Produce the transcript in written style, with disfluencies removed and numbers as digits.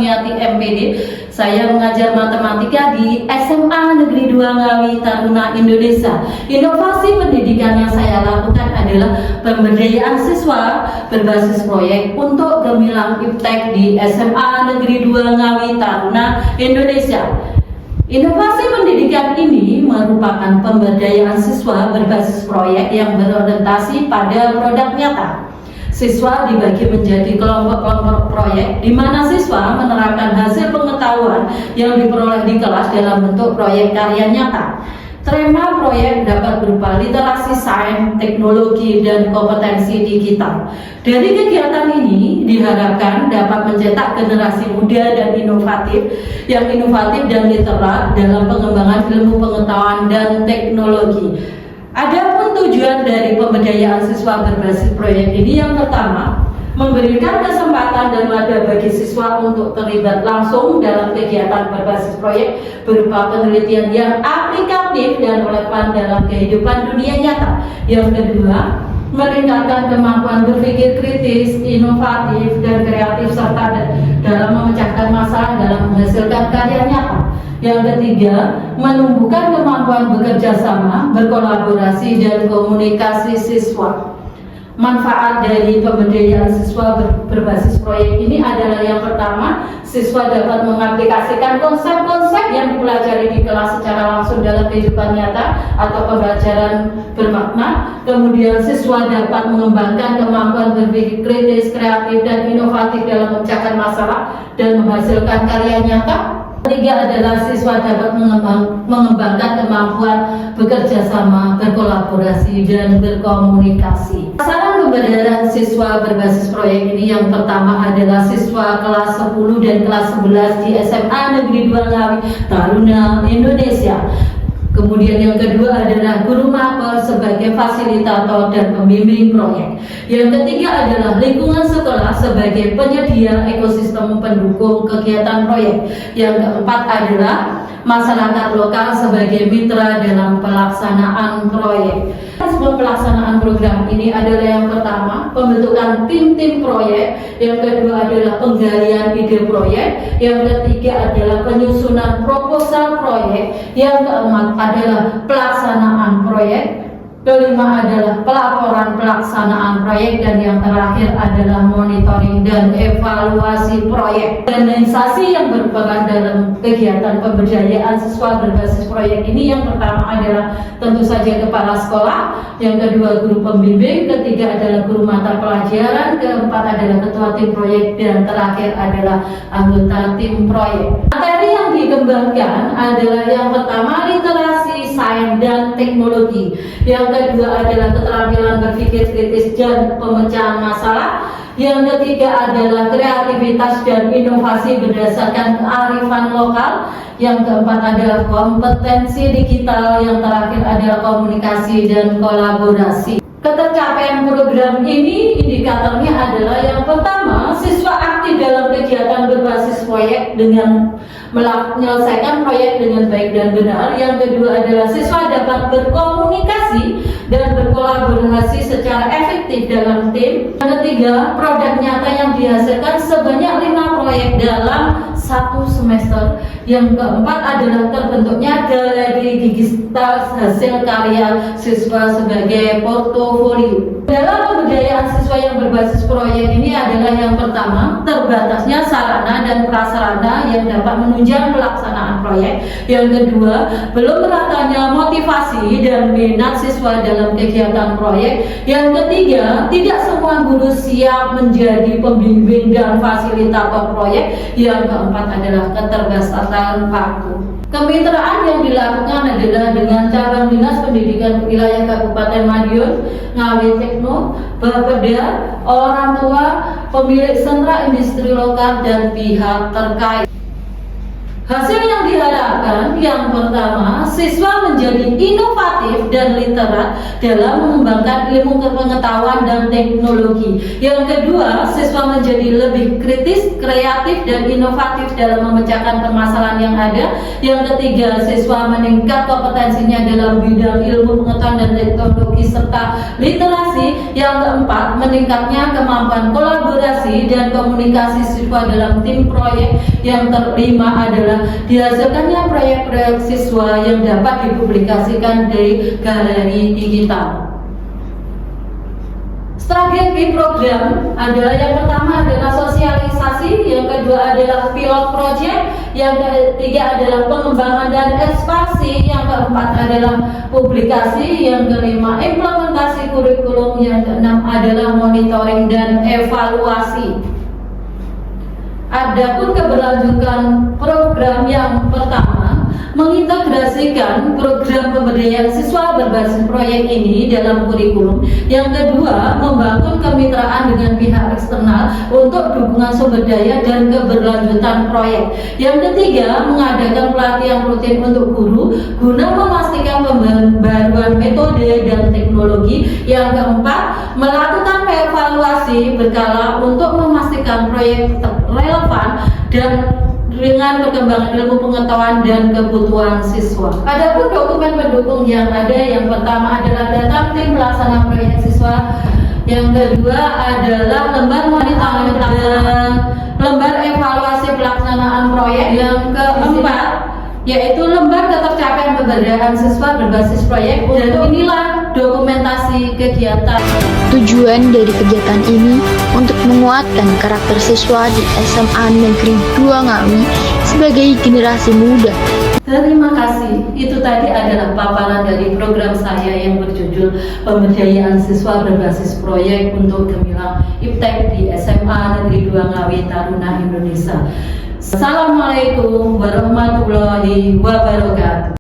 Tasmiati MPD. Saya mengajar matematika di SMA Negeri 2 Ngawi Taruna Indonesia. Inovasi pendidikan yang saya lakukan adalah pemberdayaan siswa berbasis proyek untuk gemilang iptek di SMA Negeri 2 Ngawi Taruna Indonesia. Inovasi pendidikan ini merupakan pemberdayaan siswa berbasis proyek yang berorientasi pada produk nyata. Siswa dibagi menjadi kelompok-kelompok proyek di mana siswa menerapkan hasil pengetahuan yang diperoleh di kelas dalam bentuk proyek karya nyata. Tema proyek dapat berupa literasi sains, teknologi, dan kompetensi digital. Dari kegiatan ini diharapkan dapat mencetak generasi muda dan inovatif dan literat dalam pengembangan ilmu pengetahuan dan teknologi. Adapun tujuan dari pemberdayaan siswa berbasis proyek ini yang pertama, memberikan kesempatan dan wadah bagi siswa untuk terlibat langsung dalam kegiatan berbasis proyek berupa penelitian yang aplikatif dan relevan dalam kehidupan dunia nyata. Yang kedua, meningkatkan kemampuan berpikir kritis, inovatif, dan kreatif serta dalam memecahkan masalah dalam menghasilkan karya nyata. Yang ketiga, menumbuhkan kemampuan bekerja sama, berkolaborasi, dan komunikasi siswa. Manfaat dari pemberdayaan siswa berbasis proyek ini adalah yang pertama, siswa dapat mengaplikasikan konsep-konsep yang dipelajari di kelas secara langsung dalam kehidupan nyata atau pembelajaran bermakna. Kemudian siswa dapat mengembangkan kemampuan berpikir kritis, kreatif, dan inovatif dalam memecahkan masalah dan menghasilkan karya nyata. Ketiga adalah siswa dapat mengembangkan kemampuan bekerja sama, berkolaborasi, dan berkomunikasi. Sasaran pemberdayaan siswa berbasis proyek ini yang pertama adalah siswa kelas 10 dan kelas 11 di SMA Negeri 2 Ngawi Taruna Indonesia. Kemudian yang kedua adalah guru mapel sebagai fasilitator dan pembimbing proyek. Yang ketiga adalah lingkungan sekolah sebagai penyedia ekosistem pendukung kegiatan proyek. Yang keempat adalah masyarakat lokal sebagai mitra dalam pelaksanaan proyek. Sebelum pelaksanaan program ini adalah yang pertama, pembentukan tim-tim proyek, yang kedua adalah penggalian ide proyek, yang ketiga adalah penyusunan proposal proyek, yang keempat adalah pelaksanaan proyek, kelima adalah pelaporan pelaksanaan proyek, dan yang terakhir adalah monitoring dan evaluasi proyek. Organisasi yang berperan dalam kegiatan pemberdayaan siswa berbasis proyek ini yang pertama adalah tentu saja kepala sekolah, yang kedua guru pembimbing, ketiga adalah guru mata pelajaran, keempat adalah ketua tim proyek, dan terakhir adalah anggota tim proyek. Materi yang dikembangkan adalah yang pertama literasi sains dan teknologi, yang kedua adalah keterampilan berpikir kritis dan pemecahan masalah, yang ketiga adalah kreativitas dan inovasi berdasarkan kearifan lokal, yang keempat adalah kompetensi digital, yang terakhir adalah komunikasi dan kolaborasi. Ketercapaian program ini indikatornya adalah yang pertama, siswa aktif dalam kegiatan berbasis proyek dengan menyelesaikan proyek dengan baik dan benar. Yang kedua adalah siswa dapat berkomunikasi dan berkolaborasi secara efektif dalam tim. Yang ketiga, produk nyata yang dihasilkan sebanyak 5 proyek dalam 1 semester. Yang keempat adalah terbentuknya galeri digital hasil karya siswa sebagai portofolio. Dalam pemberdayaan siswa yang berbasis proyek ini adalah yang pertama, terbatasnya sarana dan prasarana yang dapat menunjang pelaksanaan proyek. Yang kedua, belum meratanya motivasi dan minat siswa dalam kegiatan proyek. Yang ketiga, tidak semua guru siap menjadi pembimbing dan fasilitator proyek. Yang keempat adalah keterbatasan waktu. Kemitraan yang dilakukan adalah dengan cabang dinas pendidikan wilayah Kabupaten Madiun, Ngawi Tekno, Bapeda, orang tua, pemilik sentra industri lokal, dan pihak terkait. Hasil yang diharapkan, yang pertama, siswa menjadi inovatif dan literat dalam mengembangkan ilmu pengetahuan dan teknologi. Yang kedua, siswa menjadi lebih kritis, kreatif, dan inovatif dalam memecahkan permasalahan yang ada. Yang ketiga, siswa meningkat kompetensinya dalam bidang ilmu pengetahuan dan teknologi serta literasi. Yang keempat, meningkatnya kemampuan kolaborasi dan komunikasi siswa dalam tim proyek. Yang kelima adalah dihasilkannya proyek-proyek siswa yang dapat dipublikasikan di galeri digital. Strategi program adalah yang pertama adalah sosialisasi, yang kedua adalah pilot project, yang ketiga adalah pengembangan dan ekspansi, yang keempat adalah publikasi, yang kelima implementasi kurikulum, yang keenam adalah monitoring dan evaluasi. Adapun keberlanjutan program yang pertama, mengintegrasikan program pemberdayaan siswa berbasis proyek ini dalam kurikulum. Yang kedua, membangun kemitraan dengan pihak eksternal untuk dukungan sumber daya dan keberlanjutan proyek. Yang ketiga, mengadakan pelatihan rutin untuk guru guna memastikan pembaruan metode dan teknologi. Yang keempat, melakukan evaluasi berkala untuk memastikan proyek relevan dan dengan perkembangan ilmu pengetahuan dan kebutuhan siswa. Adapun dokumen pendukung yang ada, yang pertama adalah data tim pelaksana proyek siswa, yang kedua adalah lembar monitoring dan lembar evaluasi pelaksanaan proyek, yang keempat yaitu lembar ketercapaian pemberdayaan siswa berbasis proyek, dan inilah dokumentasi kegiatan. Tujuan dari kegiatan ini untuk menguatkan karakter siswa di SMA Negeri 2 Ngawi sebagai generasi muda. Terima kasih. Itu tadi adalah paparan dari program saya yang berjudul Pemberdayaan Siswa Berbasis Proyek untuk Gemilang Iptek di SMA Negeri 2 Ngawi Taruna Indonesia. Assalamualaikum warahmatullahi wabarakatuh.